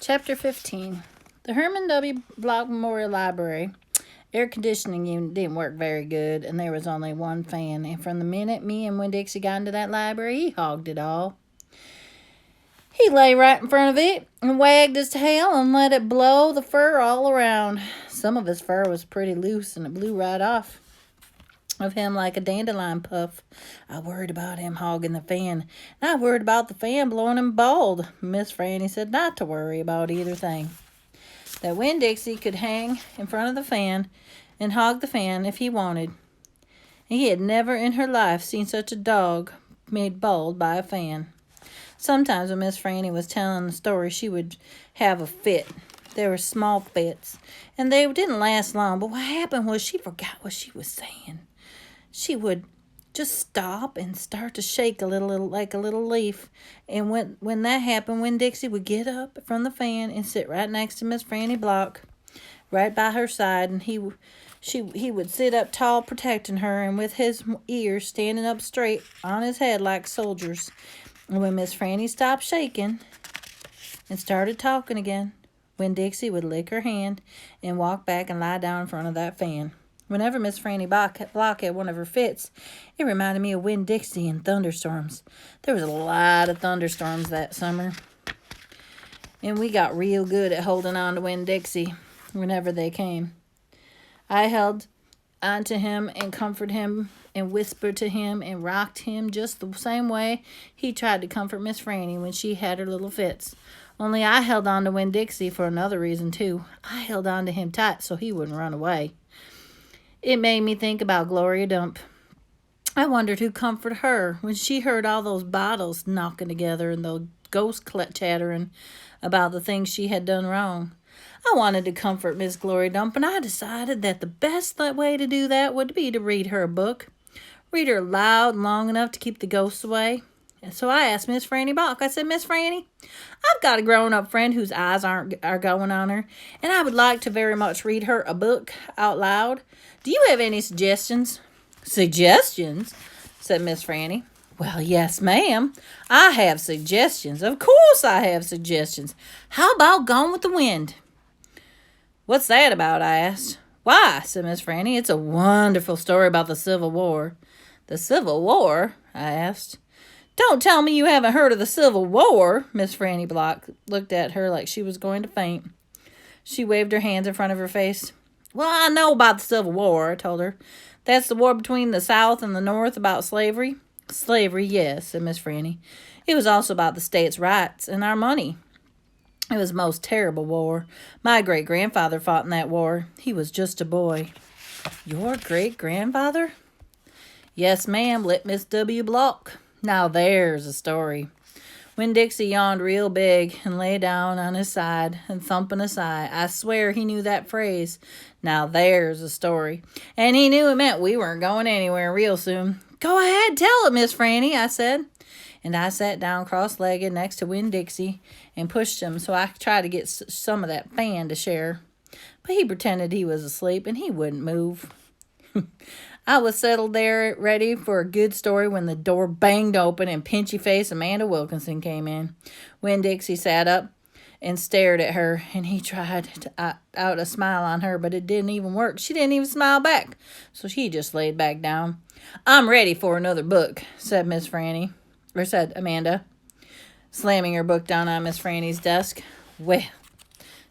Chapter 15. The Herman W. Block Memorial Library air conditioning unit didn't work very good, and there was only one fan. And from the minute me and Winn-Dixie got into that library, he hogged it all. He lay right in front of it and wagged his tail and let it blow the fur all around. Some of his fur was pretty loose, and it blew right off of him like a dandelion puff. I worried about him hogging the fan, and I worried about the fan blowing him bald. Miss Franny said not to worry about either thing. That Winn-Dixie could hang in front of the fan and hog the fan if he wanted. And he had never in her life seen such a dog made bald by a fan. Sometimes when Miss Franny was telling the story, she would have a fit. They were small fits, and they didn't last long. But what happened was she forgot what she was saying. She would just stop and start to shake a little like a little leaf. And when that happened, Winn-Dixie would get up from the fan and sit right next to Miss Franny Block, right by her side, and he would sit up tall, protecting her, and with his ears standing up straight on his head like soldiers. And when Miss Franny stopped shaking and started talking again, Winn-Dixie would lick her hand and walk back and lie down in front of that fan. Whenever Miss Franny Block had one of her fits, it reminded me of Winn-Dixie and thunderstorms. There was a lot of thunderstorms that summer, and we got real good at holding on to Winn-Dixie whenever they came. I held on to him and comforted him and whispered to him and rocked him just the same way he tried to comfort Miss Franny when she had her little fits. Only I held on to Winn-Dixie for another reason, too. I held on to him tight so he wouldn't run away. It made me think about Gloria Dump. I wondered who comforted her when she heard all those bottles knocking together and the ghosts chattering about the things she had done wrong. I wanted to comfort Miss Gloria Dump, and I decided that the best way to do that would be to read her a book. Read her loud and long enough to keep the ghosts away. And so I asked Miss Franny Block. I said, Miss Franny, I've got a grown-up friend whose eyes are going on her, and I would like to very much read her a book out loud. Do you have any suggestions? Suggestions? Said Miss Franny. Well, yes, ma'am. I have suggestions. Of course I have suggestions. How about Gone with the Wind? What's that about? I asked. Why, said Miss Franny, it's a wonderful story about the Civil War. The Civil War? I asked. Don't tell me you haven't heard of the Civil War. Miss Franny Block looked at her like she was going to faint. She waved her hands in front of her face. Well, I know about the Civil War, I told her. That's the war between the South and the North about slavery. Slavery, yes, said Miss Franny. It was also about the states' rights and our money. It was a most terrible war. My great-grandfather fought in that war. He was just a boy. Your great-grandfather? Yes, ma'am, Litmus W. Block. Now there's a story. Winn-Dixie yawned real big and lay down on his side and thumping a sigh. I swear he knew that phrase. Now there's a story. And he knew it meant we weren't going anywhere real soon. Go ahead, tell it, Miss Franny, I said. And I sat down cross-legged next to Winn-Dixie and pushed him so I could try to get some of that fan to share. But he pretended he was asleep and he wouldn't move. I was settled there ready for a good story when the door banged open and pinchy-faced Amanda Wilkinson came in. Winn-Dixie sat up and stared at her, and he tried to out a smile on her, but it didn't even work. She didn't even smile back, so she just laid back down. I'm ready for another book, said Miss Franny, or said Amanda, slamming her book down on Miss Franny's desk. Well,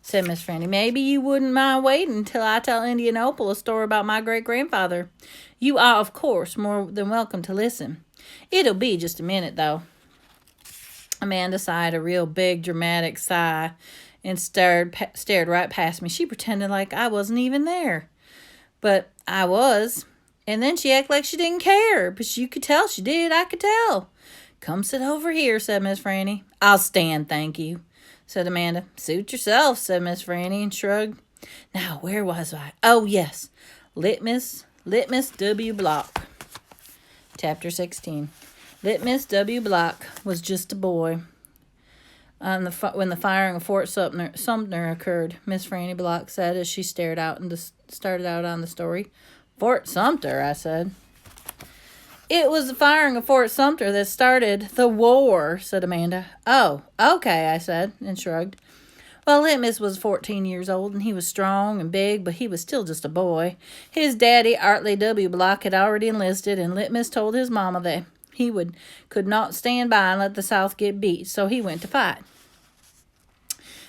said Miss Franny, maybe you wouldn't mind waiting until I tell Indianople a story about my great-grandfather. You are, of course, more than welcome to listen. It'll be just a minute, though. Amanda sighed a real big, dramatic sigh and stared right past me. She pretended like I wasn't even there. But I was. And then she acted like she didn't care. But you could tell she did. I could tell. Come sit over here, said Miss Franny. I'll stand, thank you, said Amanda. Suit yourself, said Miss Franny and shrugged. Now, where was I? Oh, yes. Litmus W. Block. Chapter 16. Litmus W. Block was just a boy. When the firing of Fort Sumter occurred, Miss Franny Block said as she started out on the story. Fort Sumter, I said. It was the firing of Fort Sumter that started the war, said Amanda. Oh, okay, I said, and shrugged. Well, Litmus was 14 years old, and he was strong and big, but he was still just a boy. His daddy, Artley W. Block, had already enlisted, and Litmus told his mama that he could not stand by and let the South get beat, so he went to fight.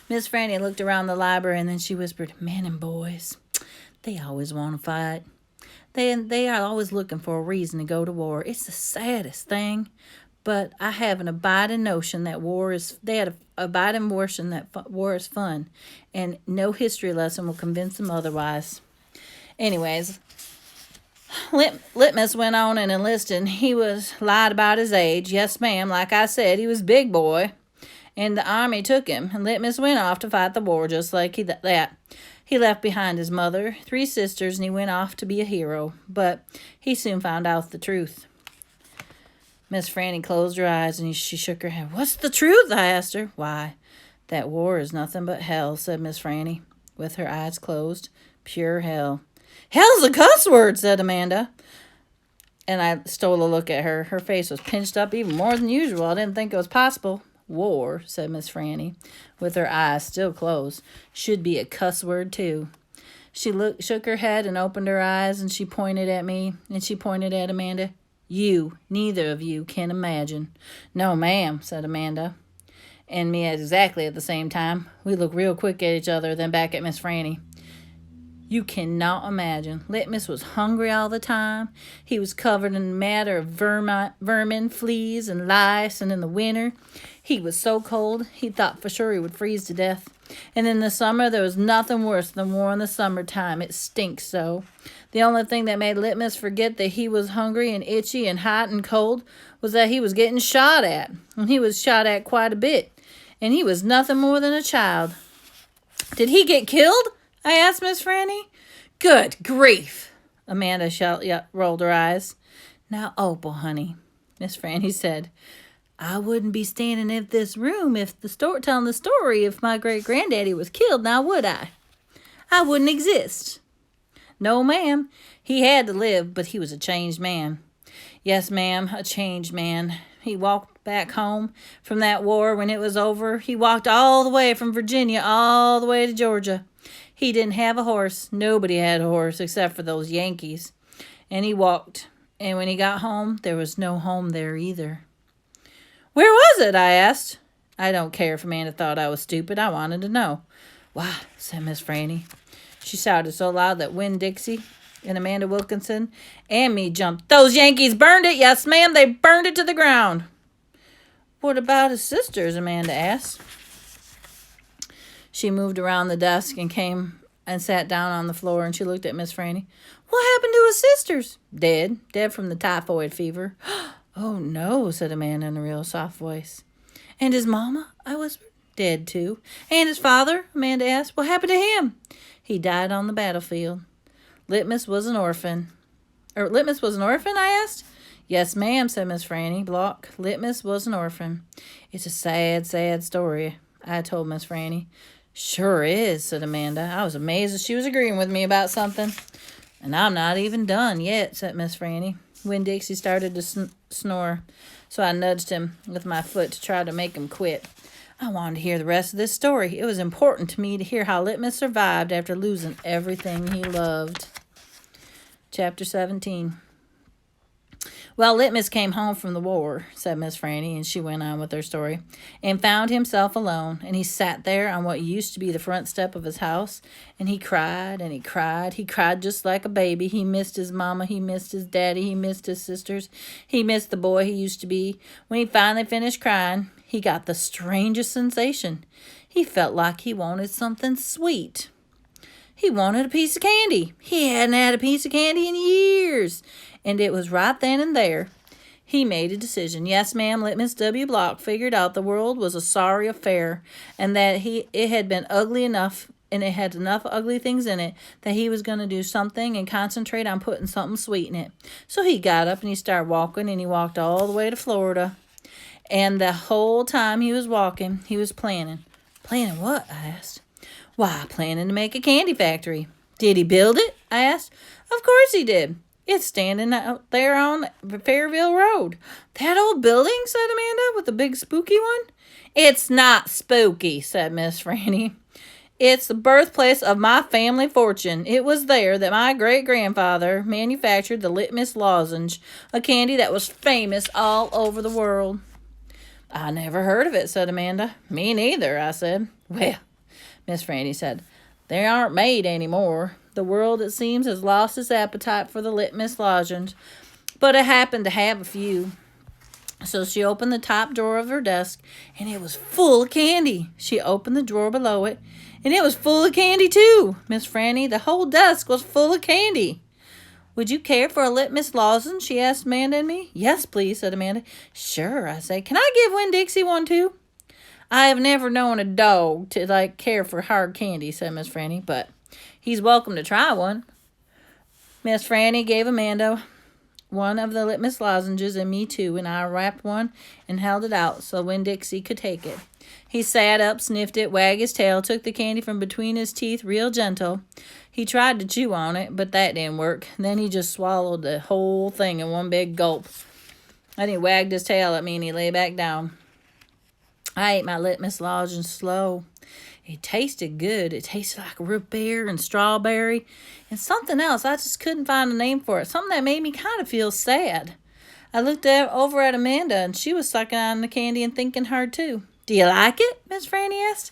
Miss Franny looked around the library, and then she whispered, "Men and boys, they always want to fight. They are always looking for a reason to go to war. It's the saddest thing. But I have an abiding notion that war is fun, and no history lesson will convince them otherwise." Anyways, Litmus went on and enlisted. He was lied about his age. Yes, ma'am, like I said, he was big boy. And the army took him, and Litmus went off to fight the war just like that. He left behind his mother, 3 sisters, and he went off to be a hero. But he soon found out the truth. Miss Franny closed her eyes, and she shook her head. "What's the truth?" I asked her. "Why, that war is nothing but hell," said Miss Franny, with her eyes closed. "Pure hell." "Hell's a cuss word," said Amanda. And I stole a look at her. Her face was pinched up even more than usual. I didn't think it was possible. "War," said Miss Franny, with her eyes still closed, "should be a cuss word, too." She shook her head and opened her eyes, and she pointed at me, and she pointed at Amanda. Neither of you can imagine." "No, ma'am," said Amanda and me exactly at the same time. We looked real quick at each other, then back at Miss Franny. "You cannot imagine. Litmus was hungry all the time. He was covered in a matter of vermin, fleas, and lice, and in the winter, he was so cold he thought for sure he would freeze to death. And in the summer, there was nothing worse than war in the summertime. It stinks so. The only thing that made Litmus forget that he was hungry and itchy and hot and cold was that he was getting shot at. And he was shot at quite a bit. And he was nothing more than a child." "Did he get killed?" I asked Miss Franny. "Good grief!" Amanda rolled her eyes. "Now, Opal, honey," Miss Franny said, "I wouldn't be standing in this room telling the story if my great-granddaddy was killed, now would I? I wouldn't exist." "No, ma'am. He had to live, but he was a changed man." "Yes, ma'am, a changed man. He walked back home from that war when it was over. He walked all the way from Virginia all the way to Georgia. He didn't have a horse. Nobody had a horse except for those Yankees. And he walked. And when he got home, there was no home there either." "Where was it?" I asked. I don't care if Amanda thought I was stupid. I wanted to know. "Why," said Miss Franny. She shouted so loud that Winn-Dixie and Amanda Wilkinson and me jumped. "Those Yankees burned it! Yes, ma'am, they burned it to the ground." "What about his sisters?" Amanda asked. She moved around the desk and came and sat down on the floor, and she looked at Miss Franny. "What happened to his sisters?" "Dead from the typhoid fever." "Oh, no," said Amanda in a real soft voice. "And his mama?" I whispered. "Dead, too." "And his father?" Amanda asked. "What happened to him?" "He died on the battlefield." Litmus was an orphan." "Litmus was an orphan?" I asked. "Yes, ma'am," said Miss Franny Block. "Litmus was an orphan." "It's a sad, sad story," I told Miss Franny. "Sure is," said Amanda. I was amazed that she was agreeing with me about something. "And I'm not even done yet," said Miss Franny. Winn-Dixie started to snore, so I nudged him with my foot to try to make him quit. I wanted to hear the rest of this story. It was important to me to hear how Litmus survived after losing everything he loved. Chapter 17. "Well, Litmus came home from the war," said Miss Franny, and she went on with her story, "and found himself alone, and he sat there on what used to be the front step of his house, and he cried, and he cried. He cried just like a baby. He missed his mama, he missed his daddy, he missed his sisters, he missed the boy he used to be. When he finally finished crying, he got the strangest sensation. He felt like he wanted something sweet. He wanted a piece of candy. He hadn't had a piece of candy in years. And it was right then and there. He made a decision. Yes, ma'am, Litmus W. Block figured out the world was a sorry affair, and that it had been ugly enough, and it had enough ugly things in it, that he was going to do something and concentrate on putting something sweet in it. So he got up and he started walking, and he walked all the way to Florida. And the whole time he was walking, he was planning. "Planning what?" I asked. "Why, planning to make a candy factory." "Did he build it?" I asked. "Of course he did. It's standing out there on Fairville Road." "That old building?" said Amanda, "with the big spooky one?" It's not spooky, said Miss Franny. It's the birthplace of my family fortune. It was there that my great-grandfather manufactured the Litmus lozenge, a candy that was famous all over the world. I never heard of it, said Amanda. Me neither, I said. Well, Miss Franny said, they aren't made anymore. The world, it seems, has lost its appetite for the Litmus lozenge, but it happened to have a few. So she opened the top drawer of her desk, and it was full of candy. She opened the drawer below it, and it was full of candy, too. Miss Franny, the whole desk was full of candy. Would you care for a Litmus lozenge? She asked Amanda and me. Yes, please, said Amanda. Sure, I said. Can I give Winn-Dixie one, too? I have never known a dog to, care for hard candy, said Miss Franny, but he's welcome to try one. Miss Franny gave Amanda one of the Litmus lozenges and me too, and I wrapped one and held it out so Winn-Dixie could take it. He sat up, sniffed it, wagged his tail, took the candy from between his teeth real gentle. He tried to chew on it, but that didn't work. Then he just swallowed the whole thing in one big gulp. Then he wagged his tail at me and he lay back down. I ate my Litmus lozenge slow. It tasted good. It tasted like root beer and strawberry and something else. I just couldn't find a name for it. Something that made me kind of feel sad. I looked over at Amanda, and she was sucking on the candy and thinking hard, too. Do you like it? Miss Franny asked.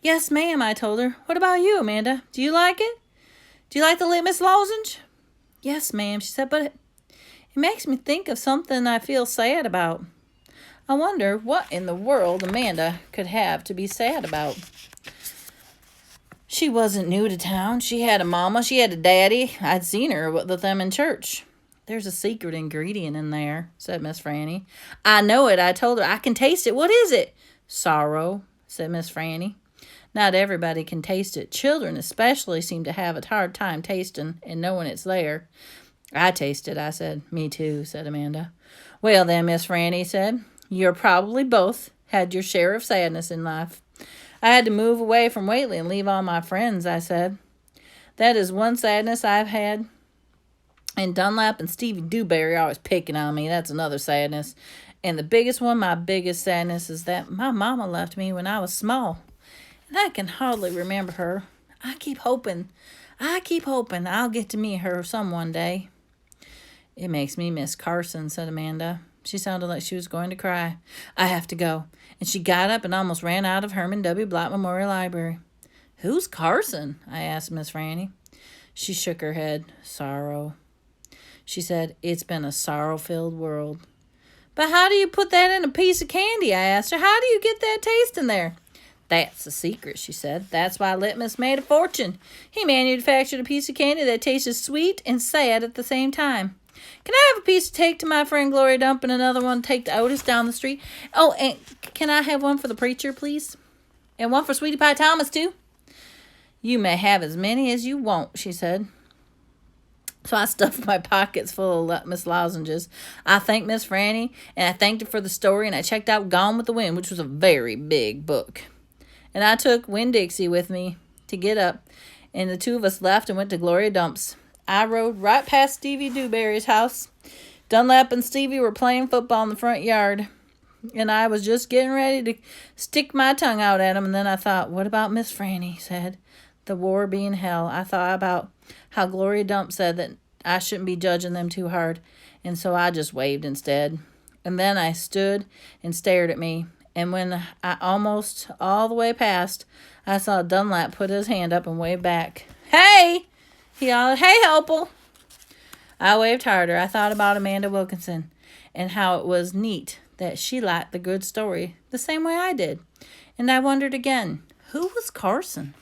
Yes, ma'am, I told her. What about you, Amanda? Do you like it? Do you like the Litmus lozenge? Yes, ma'am, she said, but it makes me think of something I feel sad about. I wonder what in the world Amanda could have to be sad about. She wasn't new to town. She had a mama. She had a daddy. I'd seen her with them in church. There's a secret ingredient in there, said Miss Franny. I know it. I told her. I can taste it. What is it? Sorrow, said Miss Franny. Not everybody can taste it. Children especially seem to have a hard time tasting and knowing it's there. I taste it, I said. Me too, said Amanda. Well then, Miss Franny said, you're probably both had your share of sadness in life. I had to move away from Whately and leave all my friends, I said. That is one sadness I've had. And Dunlap and Stevie Dewberry are always picking on me. That's another sadness. And the biggest one, my biggest sadness, is that my mama left me when I was small. And I can hardly remember her. I keep hoping I'll get to meet her some one day. It makes me miss Carson, said Amanda. She sounded like she was going to cry. I have to go. And she got up and almost ran out of Herman W. Block Memorial Library. Who's Carson? I asked Miss Franny. She shook her head. Sorrow. She said, it's been a sorrow-filled world. But how do you put that in a piece of candy? I asked her. How do you get that taste in there? That's the secret, she said. That's why Litmus made a fortune. He manufactured a piece of candy that tasted sweet and sad at the same time. Can I have a piece to take to my friend Gloria Dump and another one to take to Otis down the street? Oh, and can I have one for the preacher, please? And one for Sweetie Pie Thomas, too? You may have as many as you want, she said. So I stuffed my pockets full of Litmus lozenges. I thanked Miss Franny, and I thanked her for the story, and I checked out Gone with the Wind, which was a very big book. And I took Winn-Dixie with me to get up, and the two of us left and went to Gloria Dump's. I rode right past Stevie Dewberry's house. Dunlap and Stevie were playing football in the front yard, and I was just getting ready to stick my tongue out at them, and then I thought, what about Miss Franny said? The war being hell. I thought about how Gloria Dump said that I shouldn't be judging them too hard, and so I just waved instead. And then I stood and stared at me, and when I almost all the way past, I saw Dunlap put his hand up and wave back. Hey! He hollered, hey, Opal! I waved harder. I thought about Amanda Wilkinson and how it was neat that she liked the good story the same way I did. And I wondered again, who was Carson?